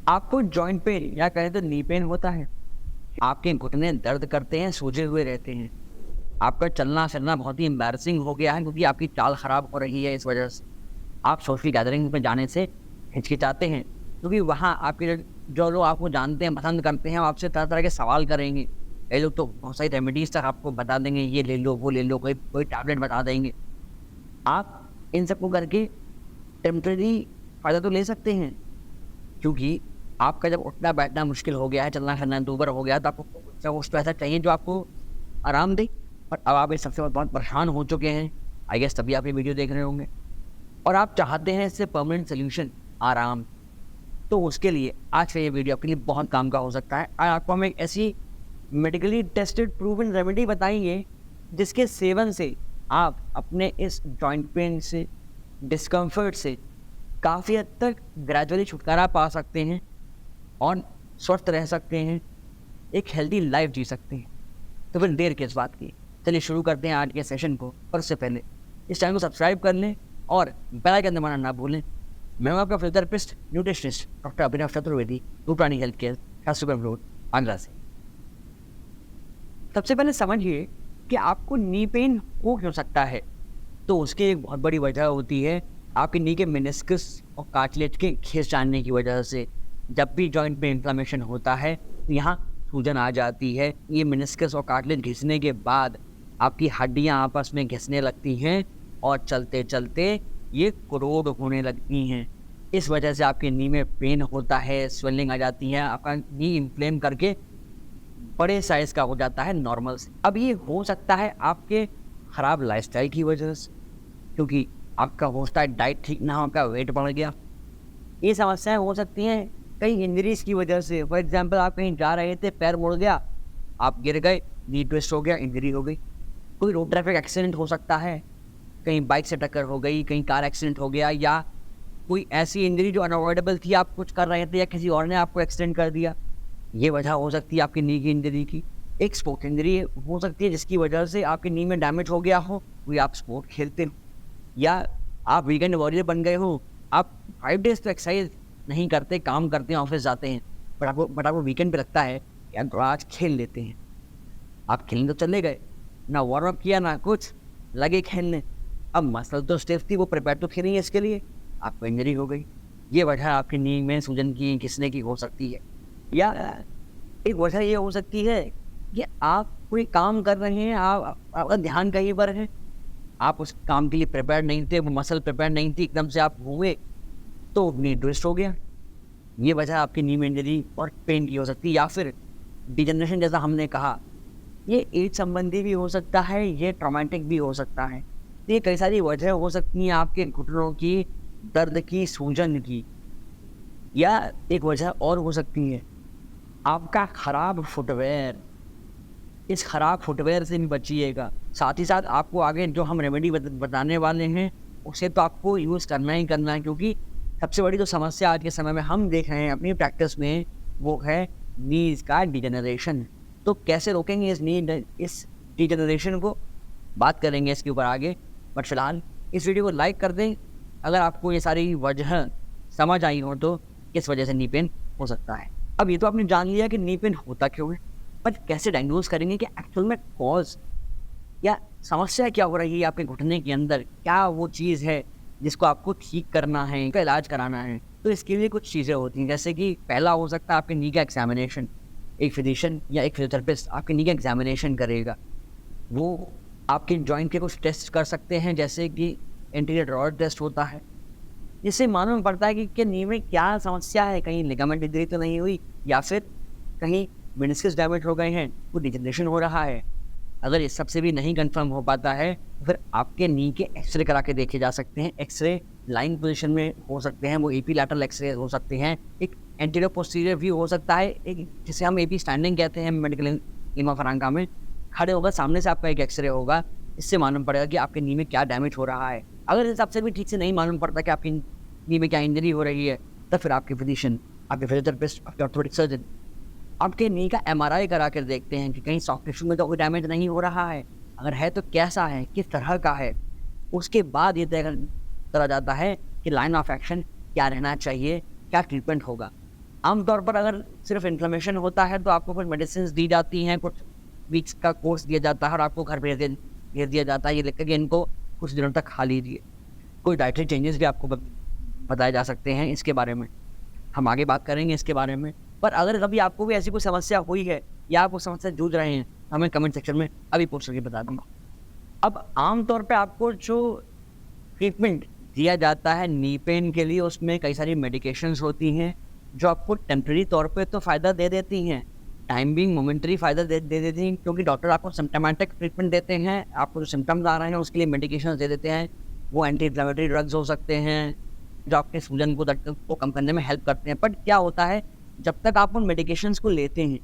आपको joint pain या कहें तो नी पेन होता है। आपके घुटने दर्द करते हैं, सूजे हुए रहते हैं। आपका चलना फिरना बहुत ही एम्बैरसिंग हो गया है क्योंकि आपकी चाल खराब हो रही है। इस वजह से आप सोशल गैदरिंग में जाने से हिचकिचाते हैं क्योंकि वहाँ आपके जो लोग आपको जानते हैं, पसंद करते हैं, वो आपसे तरह तरह के सवाल करेंगे। कई लोग तो बहुत सारी रेमेडीज तक आपको बता देंगे, ये ले लो, वो ले लो, कोई कोई टैबलेट बता देंगे। आप इन सबको करके टेम्परेरी फ़ायदा तो ले सकते हैं, क्योंकि आपका जब उठना बैठना मुश्किल हो गया है, चलना फिरना दूबर हो गया, तो आपको कुछ तो ऐसा चाहिए जो आपको आराम दे। और अब आप इस सबसे बहुत परेशान हो चुके हैं, आई गेस तभी आप ये वीडियो देख रहे होंगे, और आप चाहते हैं इससे परमानेंट सोल्यूशन, आराम। तो उसके लिए आज का ये वीडियो आपके लिए बहुत काम का हो सकता है। आज आपको हम एक ऐसी मेडिकली टेस्टेड प्रूवन रेमेडी बताएंगे जिसके सेवन से आप अपने इस जॉइंट पेन से, डिस्कम्फर्ट से काफ़ी हद तक ग्रेजुअली छुटकारा पा सकते हैं और स्वस्थ रह सकते हैं, एक हेल्दी लाइफ जी सकते हैं। तो फिर देर किस बात की, चलिए शुरू करते हैं आज के सेशन को। और उससे पहले इस चैनल को सब्सक्राइब कर लें और बेल आइकन दबाना ना भूलें। मैं हूं आपका physiotherapist, nutritionist doctor Abhinav Chaturvedi, Rooprani health care, Shastripuram road, Agra से। सबसे पहले समझिए कि आपको नी पेन हो क्यों सकता है। तो उसकी एक बहुत बड़ी वजह होती है आपके नी के मेनिस्कस और कार्टिलेज के खिंच जाने की वजह से। जब भी जॉइंट में इन्फ्लेमेशन होता है तो यहाँ सूजन आ जाती है। ये मेनिस्कस और कार्टिलेज घिसने के बाद आपकी हड्डियाँ आपस में घिसने लगती हैं और चलते चलते ये क्रोड होने लगती हैं। इस वजह से आपके नी में पेन होता है, स्वेलिंग आ जाती है, आपका नी इन्फ्लेम करके बड़े साइज़ का हो जाता है नॉर्मल से। अब ये हो सकता है आपके ख़राब लाइफस्टाइल की वजह से, क्योंकि आपका हो सकता है डाइट ठीक ना हो, आपका वेट बढ़ गया। ये समस्याएं हो सकती हैं कई इंजरीज़ की वजह से। फॉर एग्जांपल आप कहीं जा रहे थे, पैर मुड़ गया, आप गिर गए, नी ट्विस्ट हो गया, इंजरी हो गई। कोई रोड ट्रैफिक एक्सीडेंट हो सकता है, कहीं बाइक से टक्कर हो गई, कहीं कार एक्सीडेंट हो गया, या कोई ऐसी इंजरी जो अनअवॉइडेबल थी, आप कुछ कर रहे थे या किसी और ने आपको एक्सीडेंट कर दिया। ये वजह हो सकती है आपकी नी की इंजरी की। एक स्पोर्ट इंजरी हो सकती है जिसकी वजह से आपकी नी में डैमेज हो गया हो, कोई आप स्पोर्ट खेलते हो, या आप वीकेंड वॉरियर बन गए हो। आप 5 डेज़ तो एक्सरसाइज नहीं करते, काम करते हैं, ऑफिस जाते हैं, बट आपको वीकेंड पे लगता है कि यार थोड़ा आज खेल लेते हैं। आप खेलने तो चले गए, ना वार्म अप किया ना कुछ, लगे खेलने। अब मसल तो स्टिफ थी, वो प्रिपेयर तो थी नहीं इसके लिए, आपको इंजरी हो गई। ये वजह आपकी नी में सूजन की, घिसने की हो सकती है। या एक वजह ये हो सकती है कि आप कोई काम कर रहे हैं, आपका ध्यान कहीं पर है, आप उस काम के लिए प्रिपेयर नहीं थे, वो मसल प्रिपेयर नहीं थी, एकदम से आप हुए तो नी ट्विस्ट हो गया। ये वजह आपकी नी में इंजरी और पेन की हो सकती है। या फिर डिजनरेशन, जैसा हमने कहा, ये एज संबंधी भी हो सकता है, ये ट्रॉमेटिक भी हो सकता है। तो ये कई सारी वजह हो सकती हैं आपके घुटनों की दर्द की, सूजन की। या एक वजह और हो सकती है आपका ख़राब फुटवेयर। इस ख़राब फुटवेयर से भी बचिएगा। साथ ही साथ आपको आगे जो हम रेमेडी बताने वाले हैं उसे तो आपको यूज़ करना ही करना है, क्योंकि सबसे बड़ी जो समस्या आज के समय में हम देख रहे हैं अपनी प्रैक्टिस में, वो है नीज़ का डिजेनरेशन। तो कैसे रोकेंगे इस डिजेनरेशन को, बात करेंगे इसके ऊपर आगे। बट फिलहाल इस वीडियो को लाइक कर दें अगर आपको ये सारी वजह समझ आई हो तो किस वजह से नी पेन हो सकता है। अब ये तो आपने जान लिया कि नी पेन होता क्यों है, पर कैसे डायग्नोज करेंगे कि एक्चुअल में कॉज या समस्या क्या हो रही है आपके घुटने के अंदर, क्या वो चीज़ है जिसको आपको ठीक करना है, इनका इलाज कराना है। तो इसके लिए कुछ चीज़ें होती हैं, जैसे कि पहला हो सकता है आपके नी का एग्जामिनेशन। एक फिजिशियन या एक फिजियोथेरेपिस्ट आपके नी का एग्जामिनेशन करेगा। वो आपके जॉइंट के कुछ टेस्ट कर सकते हैं, जैसे कि एंटीरियर रॉड टेस्ट होता है, जिससे मालूम पड़ता है कि नी में क्या समस्या है, कहीं लिगामेंट इंजरी तो नहीं हुई, या फिर कहीं मेनिस्कस डैमेज हो गए हैं, वो डिजेनरेशन हो रहा है। अगर इस सबसे भी नहीं कंफर्म हो पाता है तो फिर आपके नी के एक्सरे करा के देखे जा सकते हैं। एक्सरे लाइन पोजीशन में हो सकते हैं, वो एपी लैटरल एक्सरे हो सकते हैं, एक एंटीरियर पोस्टीरियर व्यू हो सकता है, एक जिसे हम एपी स्टैंडिंग कहते हैं मेडिकल इमा फरांका में। खड़े होगा, सामने से आपका एक एक्सरे होगा, इससे मालूम पड़ेगा कि आपके नी में क्या डैमेज हो रहा है। अगर इस सबसे भी ठीक से नहीं मालूम पड़ता कि आपकी नी में क्या इंजरी हो रही है, तो फिर आपके फिजिशियन, आपके फिजियोथेरेपिस्ट, आपके ऑर्थोपेडिक सर्जन आपके नी का एमआरआई करा कर देखते हैं कि कहीं सॉफ्ट टिश्यू में तो कोई डैमेज नहीं हो रहा है, अगर है तो कैसा है, किस तरह का है। उसके बाद ये तय करा जाता है कि लाइन ऑफ एक्शन क्या रहना चाहिए, क्या ट्रीटमेंट होगा। आमतौर पर अगर सिर्फ इन्फ्लेमेशन होता है तो आपको कुछ मेडिसिन दी जाती हैं, कुछ वीक्स का कोर्स दिया जाता है और आपको घर भेज दिया जाता है ये लिख के कि इनको कुछ दिनों तक खा लीजिए। कोई डाइटरी चेंजेस भी आपको बताए जा सकते हैं, इसके बारे में हम आगे बात करेंगे इसके बारे में। पर अगर कभी आपको भी ऐसी कोई समस्या हुई है या आप उस समस्या से जूझ रहे हैं, हमें कमेंट सेक्शन में अभी पूछ करके बता दूँगा। अब आमतौर पे आपको जो ट्रीटमेंट दिया जाता है नी पेन के लिए, उसमें कई सारी मेडिकेशंस होती हैं जो आपको टेम्परेरी तौर पे तो फ़ायदा दे देती हैं, टाइम बिंग मोमेंटरी फ़ायदा दे देती हैं, क्योंकि डॉक्टर आपको सिम्टोमेटिक ट्रीटमेंट देते हैं, आपको जो सिम्टम्स आ रहे हैं उसके लिए मेडिकेशन दे देते हैं। वो एंटी इन्फ्लेमेटरी ड्रग्स हो सकते हैं जो आपके सूजन को दर्द को कम करने में हेल्प करते हैं। बट क्या होता है, जब तक आप उन मेडिकेशंस को लेते हैं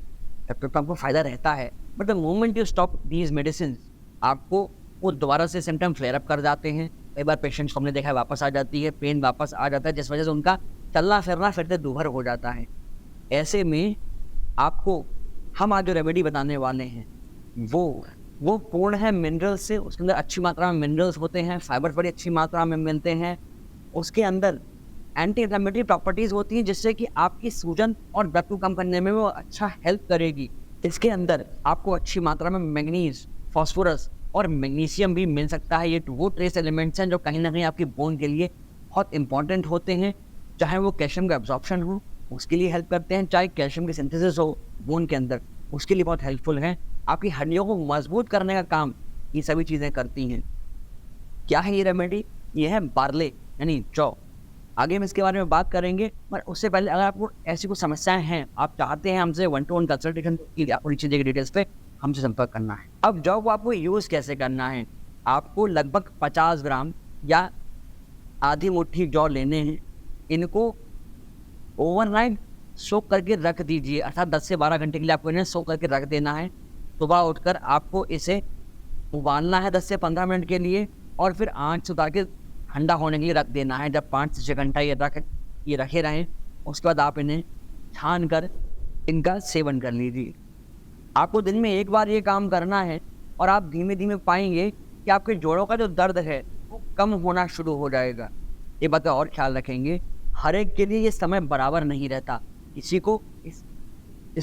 तब तक आपको फ़ायदा रहता है, but the moment you stop these medicine आपको वो दोबारा से सिम्टम फ्लेयर अप कर जाते हैं। कई बार पेशेंट्स को हमने देखा है वापस आ जाती है, पेन वापस आ जाता है, जिस वजह से उनका चलना फिरना फिर से दूभर हो जाता है। ऐसे में आपको हम आज जो रेमेडी बताने वाले हैं वो पूर्ण है मिनरल्स से। उसके अंदर अच्छी मात्रा में मिनरल्स होते हैं, फाइबर बड़ी अच्छी मात्रा में मिलते हैं। उसके अंदर एंटी इन्फ्लेमेटरी प्रॉपर्टीज़ होती हैं जिससे कि आपकी सूजन और दर्द को कम करने में वो अच्छा हेल्प करेगी। इसके अंदर आपको अच्छी मात्रा में मैंगनीज, फॉस्फोरस और मैग्नीशियम भी मिल सकता है। ये वो ट्रेस एलिमेंट्स हैं जो कहीं ना कहीं आपकी बोन के लिए बहुत इंपॉर्टेंट होते हैं। चाहे वो कैल्शियम का एब्जॉर्प्शन हो उसके लिए हेल्प करते हैं, चाहे कैल्शियम की सिंथेसिस हो बोन के अंदर उसके लिए बहुत हेल्पफुल हैं। आपकी हड्डियों को मजबूत करने का काम ये सभी चीज़ें करती हैं। क्या है ये रेमेडी? ये है बार्ले यानी जौ। आगे हम इसके बारे में बात करेंगे, पर उससे पहले अगर आपको ऐसी कुछ समस्याएं हैं, आप चाहते हैं हमसे 1-to-1 कंसल्टेशन के लिए, आपको नीचे दिए गए डिटेल्स पे हमसे संपर्क करना है। अब जौ को आपको यूज़ कैसे करना है? आपको लगभग 50 ग्राम या आधी मुट्ठी जौ लेने हैं। इनको ओवरनाइट सोक करके रख दीजिए, अर्थात 10 से 12 घंटे के लिए आपको इन्हें सोक करके रख देना है। सुबह उठकर आपको इसे उबालना है 10 से 15 मिनट के लिए और फिर आँच से उतार के ठंडा होने के लिए रख देना है। जब 5 से 6 घंटा ये रखे रहें, उसके बाद आप इन्हें छान कर इनका सेवन कर लीजिए। आपको दिन में एक बार ये काम करना है और आप धीमे धीमे पाएंगे कि आपके जोड़ों का जो दर्द है वो कम होना शुरू हो जाएगा। ये बात और ख्याल रखेंगे, हर एक के लिए ये समय बराबर नहीं रहता। किसी को इस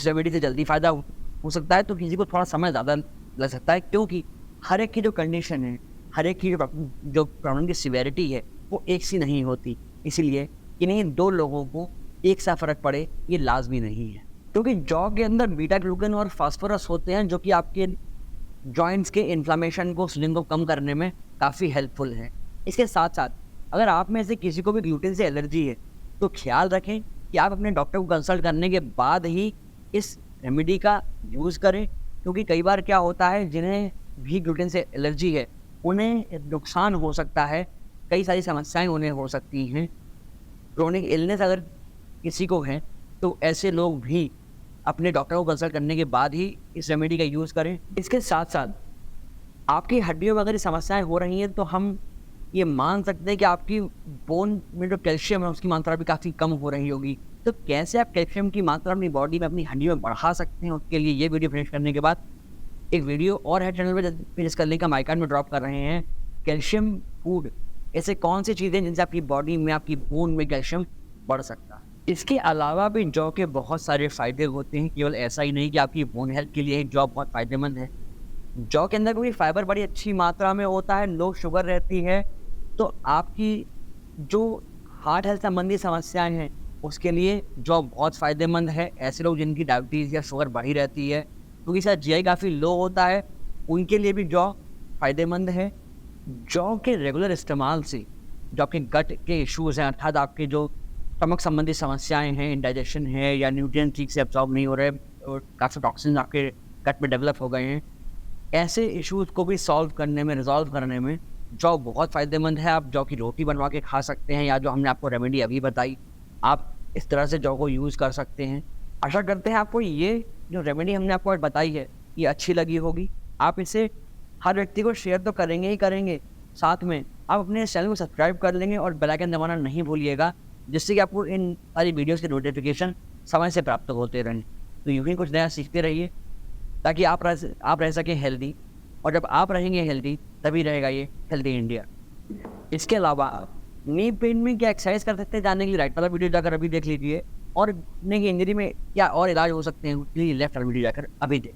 रेमेडी से जल्दी फ़ायदा हो सकता है तो किसी को थोड़ा समय ज़्यादा लग सकता है, क्योंकि हर एक की जो कंडीशन है, हर एक की जो प्रॉब्लम की सिवेरिटी है वो एक सी नहीं होती। इसीलिए इन्हीं 2 लोगों को एक सा फ़र्क पड़े ये लाजमी नहीं है, क्योंकि जौ के अंदर बीटा ग्लूकन और फास्फोरस होते हैं जो कि आपके जॉइंट्स के इन्फ्लामेशन को, सूजन को कम करने में काफ़ी हेल्पफुल है। इसके साथ साथ अगर आप में से किसी को भी ग्लूटेन से एलर्जी है तो ख्याल रखें कि आप अपने डॉक्टर को कंसल्ट करने के बाद ही इस रेमेडी का यूज़ करें, क्योंकि कई बार क्या होता है, जिन्हें भी ग्लूटेन से एलर्जी है उन्हें नुकसान हो सकता है, कई सारी समस्याएं उन्हें हो सकती हैं। क्रोनिक इलनेस अगर किसी को है तो ऐसे लोग भी अपने डॉक्टर को कंसल्ट करने के बाद ही इस रेमेडी का यूज़ करें। इसके साथ साथ आपकी हड्डियों में अगर समस्याएं हो रही हैं तो हम ये मान सकते हैं कि आपकी बोन में जो कैल्शियम है उसकी मात्रा भी काफ़ी कम हो रही होगी। तो कैसे आप कैल्शियम की मात्रा अपनी बॉडी में, अपनी हड्डियों में बढ़ा सकते हैं, उसके लिए ये वीडियो फिनिश करने के बाद एक वीडियो और है चैनल पे जिसका लिंक हम आई कार्ड में ड्रॉप कर रहे हैं। कैल्शियम फूड, ऐसे कौन सी चीज़ें जिनसे आपकी बॉडी में, आपकी बोन में कैल्शियम बढ़ सकता है। इसके अलावा भी जौ के बहुत सारे फ़ायदे होते हैं, केवल ऐसा ही नहीं कि आपकी बोन हेल्थ के लिए जौ बहुत फ़ायदेमंद है। जौ के अंदर भी फाइबर बड़ी अच्छी मात्रा में होता है, लो शुगर रहती है, तो आपकी जो हार्ट हेल्थ संबंधी समस्याएं हैं उसके लिए जौ बहुत फ़ायदेमंद है। ऐसे लोग जिनकी डायबिटीज़ या शुगर बढ़ी रहती है, क्योंकि इसका जीआई काफ़ी लो होता है, उनके लिए भी जौ फ़ायदेमंद है। जौ के रेगुलर इस्तेमाल से जो आपके गट के इश्यूज़ हैं, अर्थात आपके जो स्टमक संबंधी समस्याएं हैं, इंडाइजेशन है या न्यूट्रिएंट ठीक से एब्जॉर्ब नहीं हो रहे और काफ़ी टॉक्सिन आपके गट में डेवलप हो गए हैं, ऐसे इश्यूज़ को भी सॉल्व करने में, रिजॉल्व करने में जौ बहुत फ़ायदेमंद है। आप जौ की रोटी बनवा के खा सकते हैं, या जो हमने आपको रेमेडी अभी बताई, आप इस तरह से जौ को यूज़ कर सकते हैं। आशा करते हैं आपको ये जो रेमेडी हमने आपको आज बताई है ये अच्छी लगी होगी। आप इसे हर व्यक्ति को शेयर तो करेंगे ही करेंगे, साथ में आप अपने चैनल को सब्सक्राइब कर लेंगे और बेल आइकन दबाना नहीं भूलिएगा, जिससे कि आपको इन सारी वीडियोज़ के नोटिफिकेशन समय से प्राप्त होते रहें। तो यूँ ही कुछ नया सीखते रहिए ताकि आप रह सकें हेल्दी, और जब आप रहेंगे हेल्दी तभी रहेगा ये हेल्दी इंडिया। इसके अलावा नी पेन में क्या एक्सरसाइज कर सकते हैं जानने के लिए राइट वाला वीडियो जाकर अभी देख लीजिए। और घुटने की इंजरी में क्या और इलाज हो सकते हैं, प्लीज लेफ्ट वीडियो जाकर अभी देख।